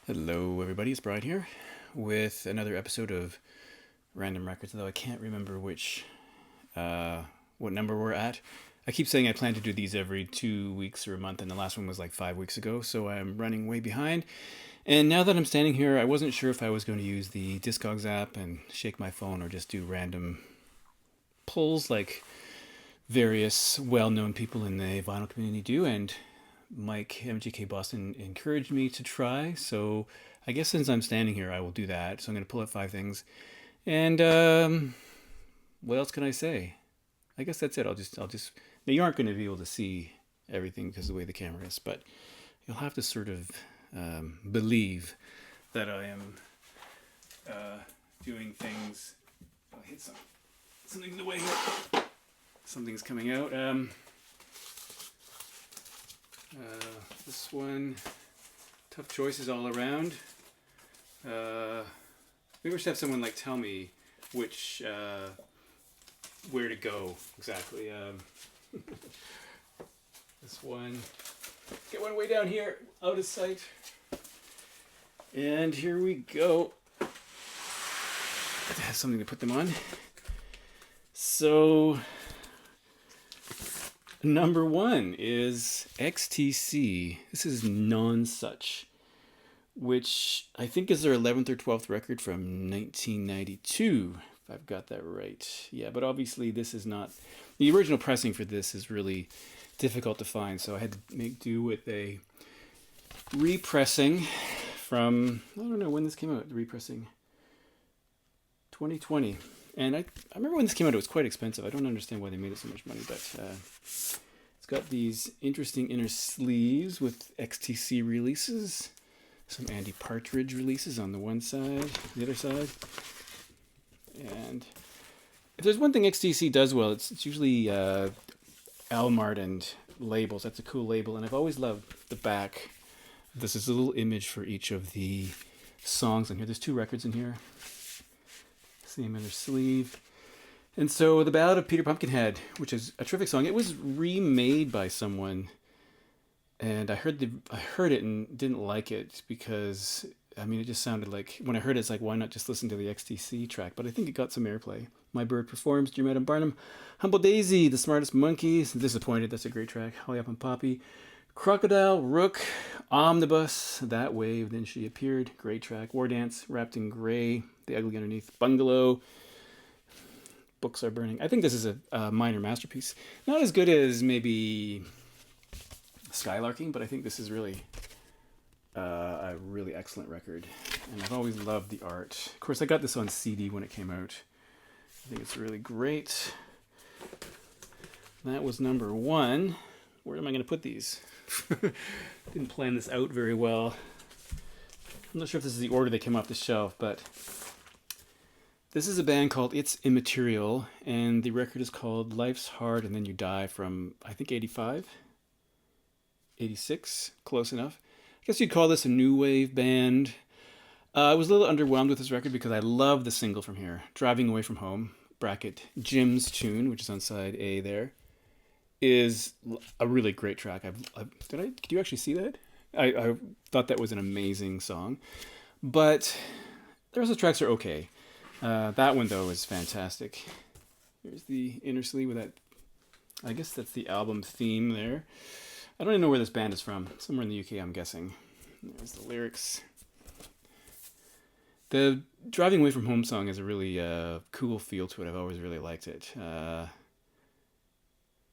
Hello, everybody. It's Brian here with another episode of Random Records. Though I can't remember uh, what number we're at. I keep saying I plan to do these every 2 weeks or a month, and the last one was like 5 weeks ago, so I'm running way behind. And now that I'm standing here, I wasn't sure if I was going to use the Discogs app and shake my phone or just do random pulls like various well-known people in the vinyl community do. And Mike MGK Boston encouraged me to try. So I guess since I'm standing here, I will do that. So I'm going to pull up five things. And what else can I say? I guess that's it. I'll just. Now you aren't going to be able to see everything because of the way the camera is, but you'll have to sort of believe that I am doing things. I'll hit something in the way here. Something's coming out. This one, tough choices all around. Maybe we should have someone like tell me which where to go exactly. This one, get one way down here, out of sight. And here we go. I have something to put them on. So number one is XTC. This is Non-Such, which I think is their 11th or 12th record from 1992, if I've got that right. Yeah, but obviously this is not... The original pressing for this is really difficult to find, so I had to make do with a repressing from... I don't know when this came out, the repressing. 2020. And I remember when this came out, it was quite expensive. I don't understand why they made it so much money, but it's got these interesting inner sleeves with XTC releases, some Andy Partridge releases on the one side, the other side. And if there's one thing XTC does well, it's usually Almart and labels. That's a cool label, and I've always loved the back. This is a little image for each of the songs on here. There's two records in here. Same inner sleeve. And so the Ballad of Peter Pumpkinhead, which is a terrific song, it was remade by someone, and I heard it and didn't like it because I mean it just sounded like, when I heard it, it's like, why not just listen to the XTC track? But I think it got some airplay. My Bird Performs, Dear Madam Barnum, Humble Daisy, The Smartest Monkeys, Disappointed, that's a great track, Holly Up and Poppy, Crocodile, Rook, Omnibus, That Wave, Then She Appeared, great track, War Dance, Wrapped in Grey, The Ugly Underneath, Bungalow, Books Are Burning. I think this is a minor masterpiece. Not as good as maybe Skylarking, but I think this is really a really excellent record. And I've always loved the art. Of course, I got this on CD when it came out. I think it's really great. That was number one. Where am I going to put these? Didn't plan this out very well. I'm not sure if this is the order they came off the shelf, but this is a band called It's Immaterial, and the record is called Life's Hard and Then You Die from, I think, 85? 86? Close enough. I guess you'd call this a new wave band. I was a little underwhelmed with this record because I love the single from here, Driving Away from Home, bracket Jim's Tune, which is on side A there, is a really great track. Did you actually see that? I thought that was an amazing song. But the rest of the tracks are okay. That one, though, is fantastic. Here's the inner sleeve with that. I guess that's the album theme there. I don't even know where this band is from. Somewhere in the UK, I'm guessing. There's the lyrics. The Driving Away from Home song has a really cool feel to it. I've always really liked it. I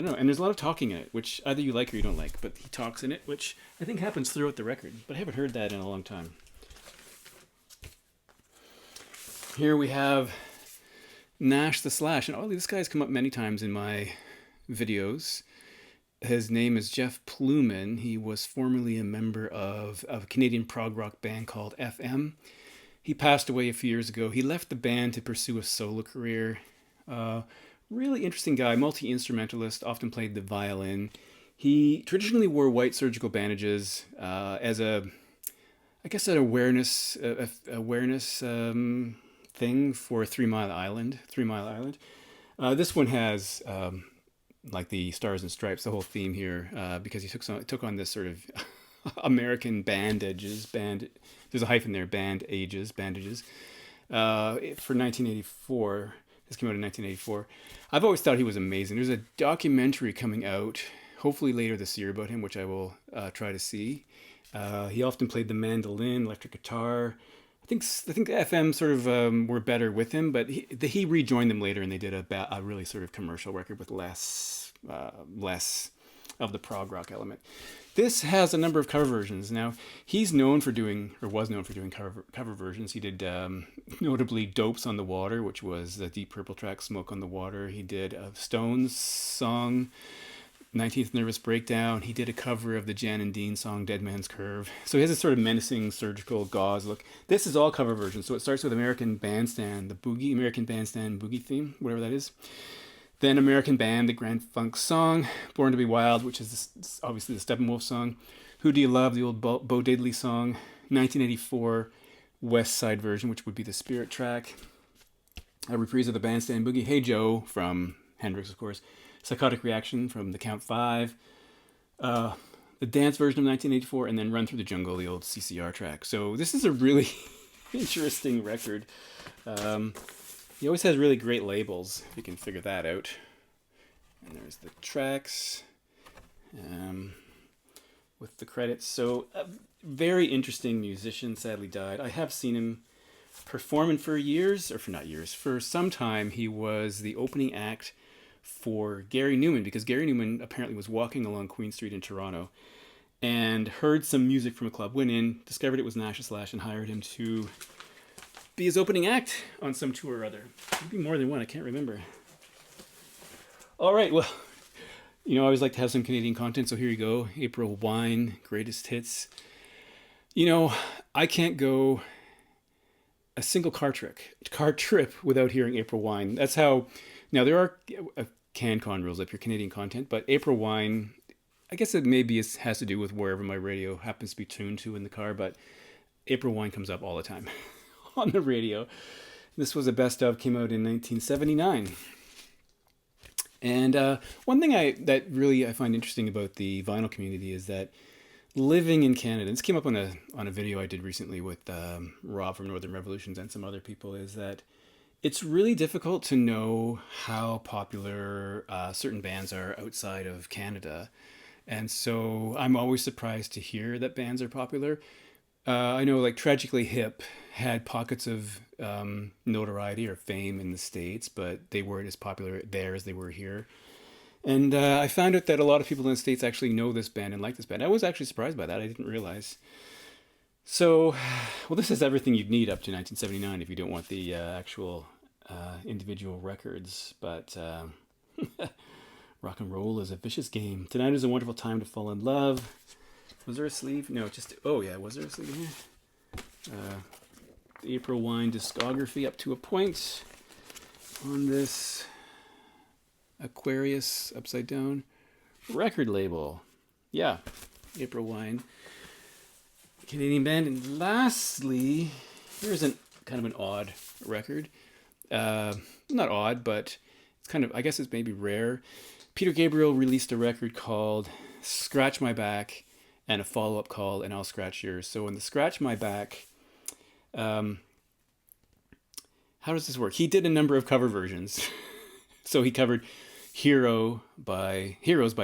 don't know. And there's a lot of talking in it, which either you like or you don't like. But he talks in it, which I think happens throughout the record. But I haven't heard that in a long time. Here we have Nash the Slash. And this guy's come up many times in my videos. His name is Jeff Pluman. He was formerly a member of a Canadian prog rock band called FM. He passed away a few years ago. He left the band to pursue a solo career. Really interesting guy, multi-instrumentalist, often played the violin. He traditionally wore white surgical bandages as an awareness thing for Three Mile Island. This one has like the Stars and Stripes, the whole theme here, because he took on this sort of American Bandages. There's a hyphen there. Bandages. For 1984. This came out in 1984. I've always thought he was amazing. There's a documentary coming out, hopefully later this year, about him, which I will try to see. He often played the mandolin, electric guitar. I think FM sort of were better with him, but he rejoined them later, and they did a really sort of commercial record with less of the prog rock element. This has a number of cover versions. Now, he's known for doing, or was known for doing cover versions. He did notably Dopes on the Water, which was the Deep Purple track Smoke on the Water. He did a Stones song, 19th Nervous Breakdown. He did a cover of the Jan and Dean song Dead Man's Curve. So he has a sort of menacing surgical gauze look. This is all cover versions. So it starts with American Bandstand, the American Bandstand boogie theme, whatever that is. Then American Band, the Grand Funk song, Born to Be Wild, which is obviously the Steppenwolf song. Who Do You Love, the old Bo Diddley song. 1984 West Side version, which would be the Spirit track. A reprise of the Bandstand Boogie, Hey Joe from Hendrix, of course. Psychotic Reaction from the Count 5. The dance version of 1984, and then Run Through the Jungle, the old CCR track. So this is a really interesting record. He always has really great labels, if you can figure that out. And there's the tracks with the credits. So a very interesting musician, sadly died. I have seen him performing for some time. He was the opening act for Gary Newman, because Gary Newman apparently was walking along Queen Street in Toronto and heard some music from a club, went in, discovered it was Nash Slash, and hired him to be his opening act on some tour or other. Maybe more than one, I can't remember. All right, well, I always like to have some Canadian content, so here you go. April Wine, greatest hits. I can't go a single car trip without hearing April Wine. That's how. Now there are CanCon rules up your Canadian content, but April Wine, I guess it maybe has to do with wherever my radio happens to be tuned to in the car, but April Wine comes up all the time on the radio. This was a best of, came out in 1979. And one thing that really I find interesting about the vinyl community is that living in Canada, this came up on a video I did recently with Rob from Northern Revolutions and some other people, is that it's really difficult to know how popular certain bands are outside of Canada. And so I'm always surprised to hear that bands are popular. I know, like, Tragically Hip had pockets of notoriety or fame in the States, but they weren't as popular there as they were here. And I found out that a lot of people in the States actually know this band and like this band. I was actually surprised by that. I didn't realize. So, well, this is everything you'd need up to 1979 if you don't want the actual individual records. But rock and roll is a vicious game. Tonight is a wonderful time to fall in love. Was there a sleeve? No, was there a sleeve in here? The April Wine discography up to a point on this Aquarius upside down record label. Yeah, April Wine, Canadian band. And lastly, here's kind of an odd record. Not odd, but it's kind of, I guess it's maybe rare. Peter Gabriel released a record called Scratch My Back and a follow-up called And I'll Scratch Yours. So in the Scratch My Back, how does this work? He did a number of cover versions. So he covered Heroes by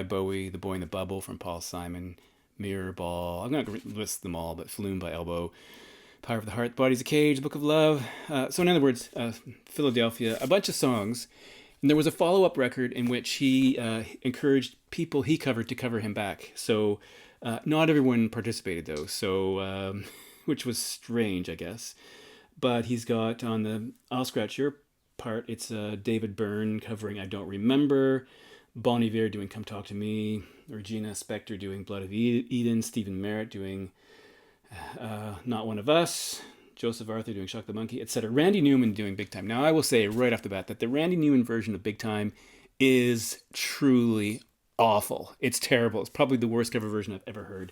Bowie, The Boy in the Bubble from Paul Simon, Mirror Ball, I'm not going to list them all, but Flume by Elbow, Power of the Heart, Body's a Cage, Book of Love. So in other words, Philadelphia, a bunch of songs. And there was a follow-up record in which he encouraged people he covered to cover him back. So not everyone participated, though, so which was strange, I guess. But he's got on the I'll Scratch Your part, it's David Byrne covering I Don't Remember, Bon Iver doing Come Talk to Me, Regina Spektor doing Blood of Eden, Stephen Merritt doing Not One of Us, Joseph Arthur doing Shock the Monkey, etc. Randy Newman doing Big Time. Now, I will say right off the bat that the Randy Newman version of Big Time is truly awful. It's terrible. It's probably the worst cover version I've ever heard.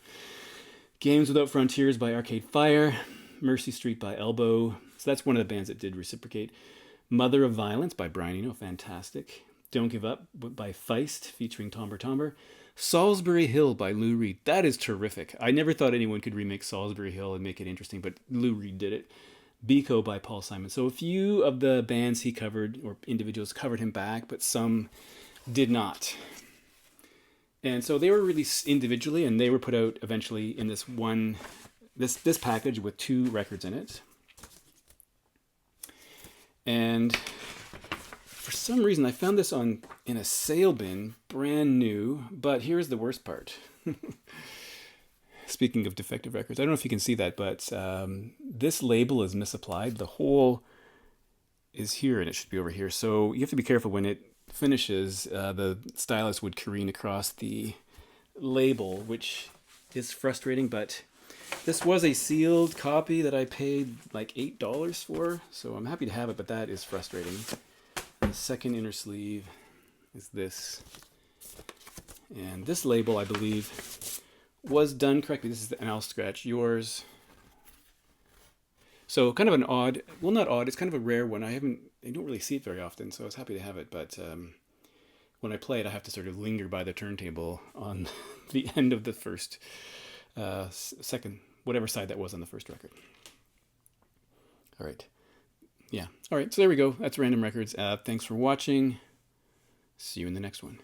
Games Without Frontiers by Arcade Fire, Mercy Street by Elbow. So that's one of the bands that did reciprocate. Mother of Violence by Brian Eno, fantastic. Don't Give Up by Feist featuring Tomber Tomber. Salisbury Hill by Lou Reed. That is terrific. I never thought anyone could remake Salisbury Hill and make it interesting, but Lou Reed did it. Biko by Paul Simon. So a few of the bands he covered, or individuals, covered him back, but some did not. And so they were released individually, and they were put out eventually in this package with 2 records in it. And for some reason, I found this in a sale bin, brand new. But here's the worst part. Speaking of defective records, I don't know if you can see that, but this label is misapplied. The hole is here, and it should be over here. So you have to be careful when it finishes. The stylus would careen across the label, which is frustrating, but this was a sealed copy that I paid like $8 for, so I'm happy to have it, but that is frustrating. The second inner sleeve is this. And this label, I believe, was done correctly. This is, and I'll scratch yours. So kind of an odd, well, not odd, it's kind of a rare one. I don't really see it very often, so I was happy to have it, but when I play it, I have to sort of linger by the turntable on the end of the first, second, whatever side that was on the first record. All right. Yeah. All right. So there we go. That's Random Records. Thanks for watching. See you in the next one.